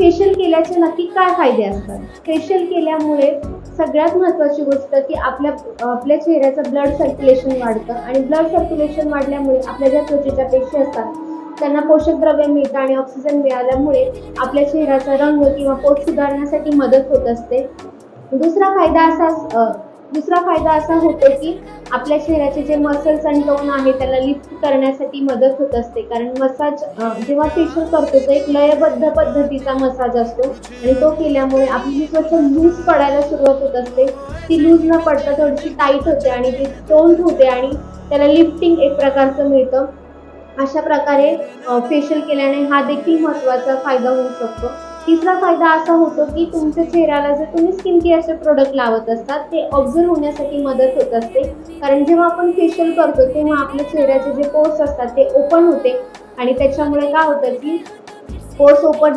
Facial केल्याचे नक्की काय फायदे असतात? फेशियल केल्यामुळे सगळ्यात महत्त्वाची गोष्ट की आपल्या चेहऱ्याचं ब्लड सर्क्युलेशन वाढतं आणि ब्लड सर्क्युलेशन वाढल्यामुळे आपल्या ज्या त्वचेच्या पेशी असतात त्यांना पोषक द्रव्ये मिळतात आणि ऑक्सिजन मिळाल्यामुळे आपल्या चेहऱ्याचा रंग किंवा पोट सुधारण्यासाठी मदत होत असते. दुसरा फायदा असा होतो की आपल्या चेहऱ्याचे जे मसल्स आणि टोन आहे त्याला लिफ्ट करण्यासाठी मदत होत असते, कारण मसाज जेव्हा फेशियल करतो तो एक लयबद्ध पद्धतीचा मसाज असतो आणि तो केल्यामुळे आपली जी त्वचा लूज पडायला सुरुवात होत असते ती लूज न पडता थोडीशी टाईट होते आणि ती टोन होते आणि त्याला लिफ्टिंग एक प्रकारचं मिळतं. अशा प्रकारे फेशियल केल्याने हा देखील महत्त्वाचा फायदा होऊ शकतो. तिसरा फायदा असा होतो की तुमच्या चेहऱ्याला जर तुम्ही स्किन केअरचे प्रोडक्ट लावत असतात ते ऑब्झर्व होण्यासाठी मदत होत असते, कारण जेव्हा आपण फेशियल करतो तेव्हा आपल्या चेहऱ्याचे जे पोर्स असतात ते ओपन होते आणि त्याच्यामुळे काय होतं की पोर्स ओपन